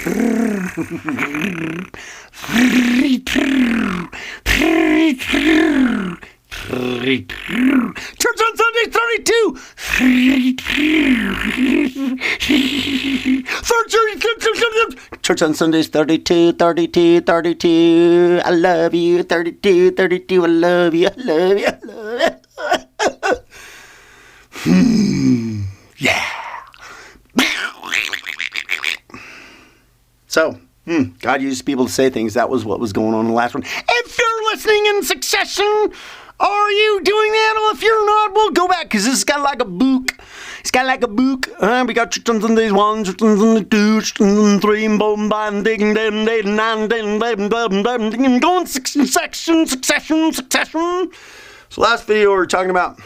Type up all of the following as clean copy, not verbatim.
Church on Sunday 32. Church on Sundays 32. I love you. 32. I love you. Yeah. So, God used people to say things. That was what was going on in the last one. If you're listening in succession, are you doing that? Well, if you're not, we'll go back, because this is kind of like a book. It's kind of like a book. We got church on Sundays 1, church on Sundays 2, church on 3, and boom, bam, digging, them, they, 9, going succession. So last video we were talking about,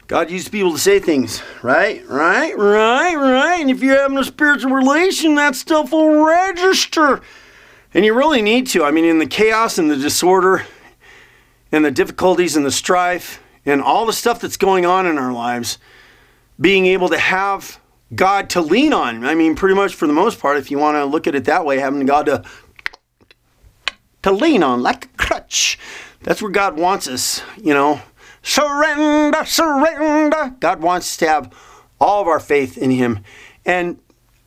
God used people to say things, right? And if you're having a spiritual relation, that stuff will register. And you really need to. I mean, in the chaos and the disorder and the difficulties and the strife and all the stuff that's going on in our lives, being able to have God to lean on. I mean, pretty much for the most part, if you want to look at it that way, having God to lean on like a crutch. That's where God wants us, you know. Surrender. God wants us to have all of our faith in Him. And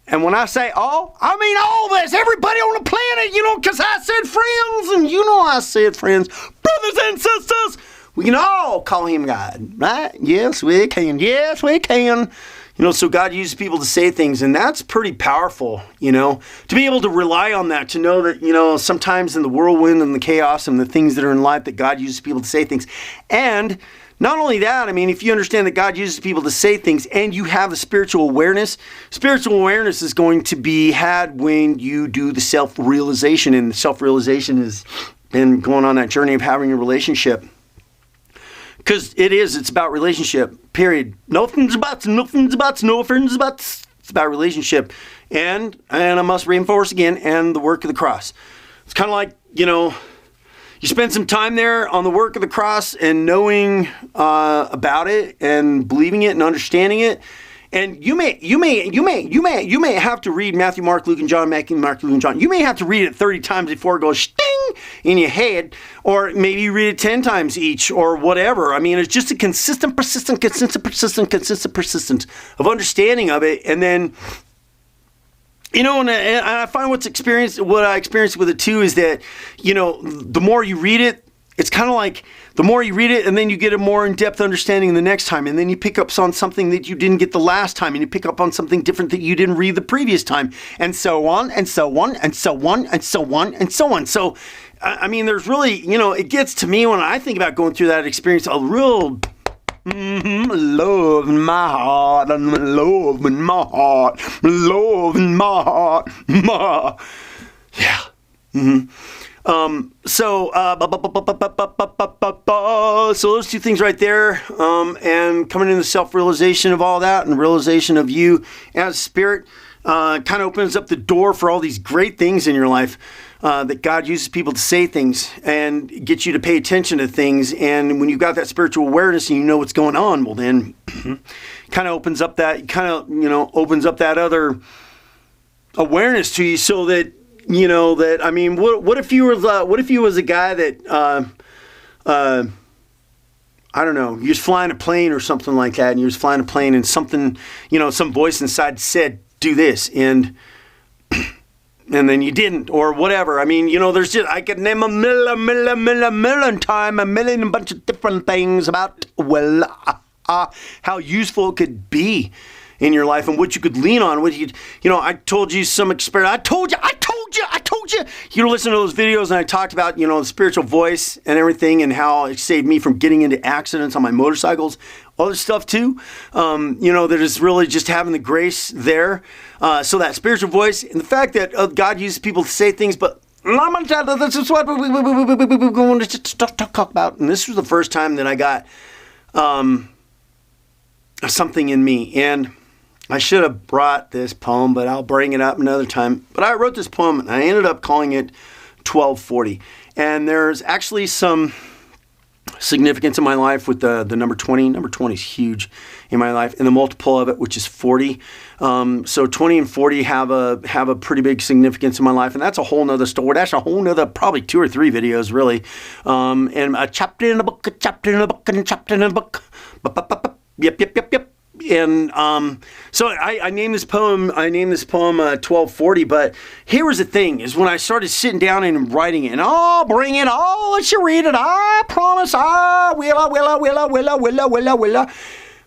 when I say all, I mean all of us, everybody on the planet, you know, because I said friends, and you know I said friends, brothers and sisters, we can all call Him God, right? Yes, we can. You know, so God uses people to say things, and that's pretty powerful, you know, to be able to rely on that, to know that, you know, sometimes in the whirlwind and the chaos and the things that are in life, that God uses people to say things. And not only that, I mean, if you understand that God uses people to say things and you have a spiritual awareness is going to be had when you do the self-realization, and the self-realization is in going on that journey of having a relationship. Because it's about relationship, period. Nothing's about, it's about relationship. And I must reinforce again, and the work of the cross. It's kind of like, you know, you spend some time there on the work of the cross and knowing about it and believing it and understanding it. And you may have to read Matthew, Mark, Luke, and John, Matthew, Mark, Luke, and John. You may have to read it 30 times before it goes sting in your head, or maybe you read it 10 times each, or whatever. I mean, it's just a consistent of understanding of it. And then, you know, and I find what I experienced with it too is that, you know, the more you read it, it's kind of like the more you read it, and then you get a more in-depth understanding the next time, and then you pick up on something that you didn't get the last time, and you pick up on something different that you didn't read the previous time, and so on, and so on, and so on, and so on, and so on. So, I mean, there's really, you know, it gets to me when I think about going through that experience, a real love in my heart, love in my heart, love in my heart, yeah. So those two things right there, and coming into the self-realization of all that, and realization of you as spirit, kind of opens up the door for all these great things in your life, that God uses people to say things and get you to pay attention to things. And when you've got that spiritual awareness and you know what's going on, well then kind of opens up that other awareness to you, so that, you know, that, I mean, what if you was a guy that, I don't know, you was flying a plane or something like that, and you was flying a plane, and something, you know, some voice inside said, do this, and then you didn't, or whatever. I mean, you know, there's just, I could name a bunch of different things about, how useful it could be in your life, and what you could lean on. What you know, I told you some experience. I told you. You listen to those videos, and I talked about, you know, the spiritual voice and everything, and how it saved me from getting into accidents on my motorcycles. Other stuff too. You know, that is really just having the grace there. So that spiritual voice, and the fact that God uses people to say things, but this is what we're going to talk about. And this was the first time that I got something in me, and I should have brought this poem, but I'll bring it up another time. But I wrote this poem, and I ended up calling it 1240. And there's actually some significance in my life with the number 20. Number 20 is huge in my life, and the multiple of it, which is 40. So 20 and 40 have a pretty big significance in my life, and that's a whole nother story. That's a whole nother probably 2 or 3 videos, really. And a chapter in a book, a chapter in a book, and a chapter in a book. Yep. And so I named this poem 1240. But here was the thing: is when I started sitting down and writing it, and I'll bring it, I'll let you read it. I promise, I will.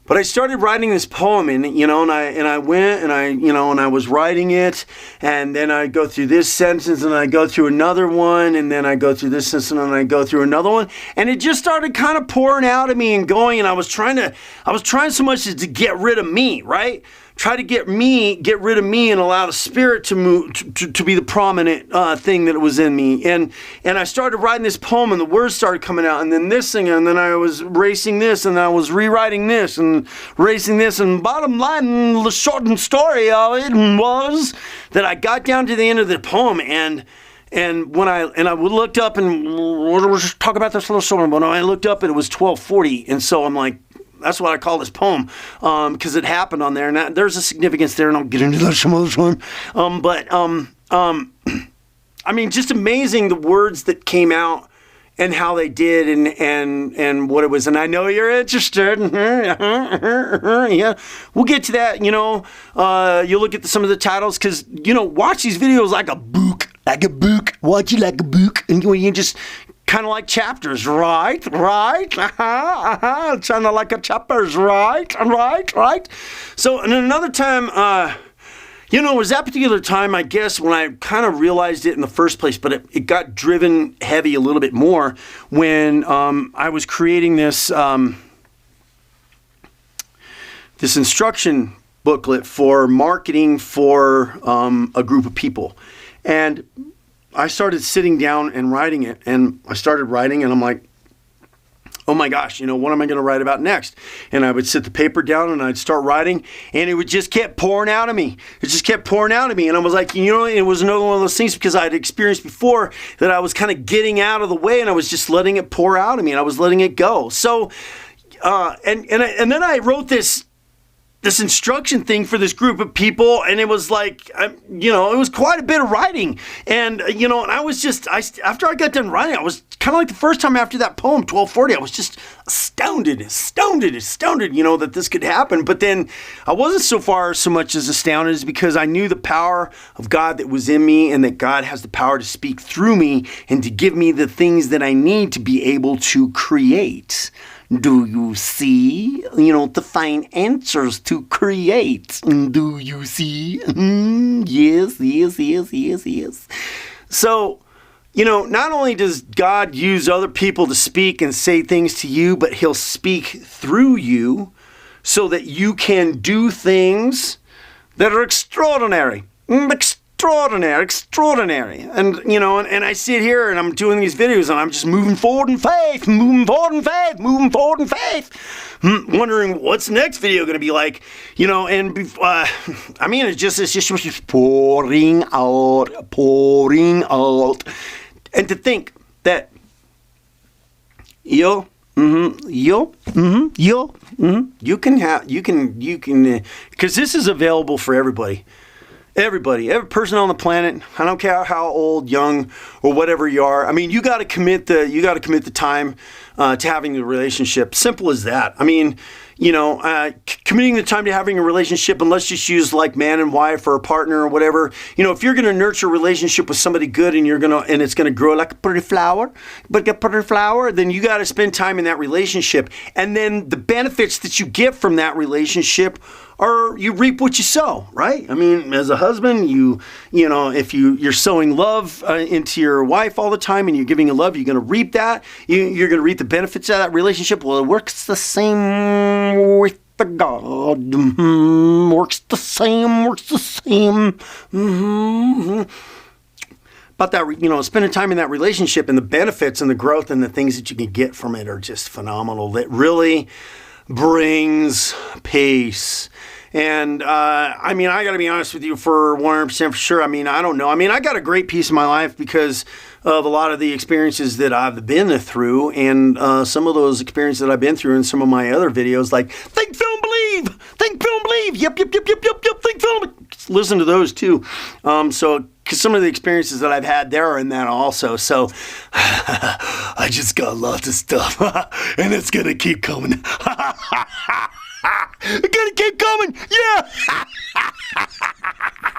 But I started writing this poem, and I went and I was writing it, and then I go through this sentence, and I go through another one, and then I go through this sentence, and then I go through another one, and it just started kind of pouring out of me and going, and I was trying so much as to get rid of me, right? Try to get rid of me and allow the Spirit to move, to be the prominent thing that was in me. And I started writing this poem, and the words started coming out, and then this thing, and then I was erasing this, and I was rewriting this, and erasing this, and bottom line, the shortened story of it was that I got down to the end of the poem, and when I looked up, and we'll talk about this a little shorter, but when I looked up, and it was 1240, and so I'm like, that's what I call this poem, because it happened on there, and there's a significance there, and I'll get into that some other time. I mean, just amazing the words that came out and how they did, and what it was. And I know you're interested. Yeah, we'll get to that. You'll look at some of the titles, because watch these videos like a book. Watch it like a book, and you just. Kind of like chapters, right? Kind of like a chapters, right? So, and another time, it was that particular time, I guess, when I kind of realized it in the first place, but it got driven heavy a little bit more when I was creating this this instruction booklet for marketing for a group of people. And I started sitting down and writing it, and I started writing, and I'm like, oh my gosh, what am I going to write about next? And I would sit the paper down, and I'd start writing, and it would just kept pouring out of me. It just kept pouring out of me, and I was like, it was another one of those things, because I'd experienced before that I was kind of getting out of the way, and I was just letting it pour out of me, and I was letting it go. So, and then I wrote this instruction thing for this group of people, and it was like, it was quite a bit of writing, and and I was just, after I got done writing, I was kind of like the first time after that poem 1240, I was just astounded that this could happen. But then I wasn't so much as astounded as because I knew the power of God that was in me, and that God has the power to speak through me and to give me the things that I need to be able to create. Do you see? To find answers to create. Do you see? Yes. So, not only does God use other people to speak and say things to you, but He'll speak through you so that you can do things that are extraordinary. Extraordinary. And, and I sit here and I'm doing these videos and I'm just moving forward in faith, wondering what's the next video going to be like, and, it's just pouring out. And to think that you can, because this is available for everybody. Everybody, every person on the planet. I don't care how old, young, or whatever you are. I mean, you got to commit the time to having the relationship. Simple as that. I mean, committing the time to having a relationship, and let's just use like man and wife or a partner or whatever. If you're going to nurture a relationship with somebody good, and it's going to grow like a pretty flower, then you got to spend time in that relationship, and then the benefits that you get from that relationship are you reap what you sow, right? I mean, as a husband, if you're sowing love into your wife all the time, and you're giving her love, you're going to reap that. You're going to reap the benefits of that relationship. Well, it works the same with the God. Works the same. But that, spending time in that relationship, and the benefits and the growth and the things that you can get from it are just phenomenal. That really brings peace And I mean, I got to be honest with you for 100% for sure. I mean, I don't know. I mean, I got a great piece of my life because of a lot of the experiences that I've been through, and some of those experiences that I've been through in some of my other videos, like Think, Film, Believe, Think, Film, Believe, yep, Think, Film. Listen to those too. So, because some of the experiences that I've had there are in that also. So, I just got lots of stuff, and it's gonna keep coming. It's gonna keep coming.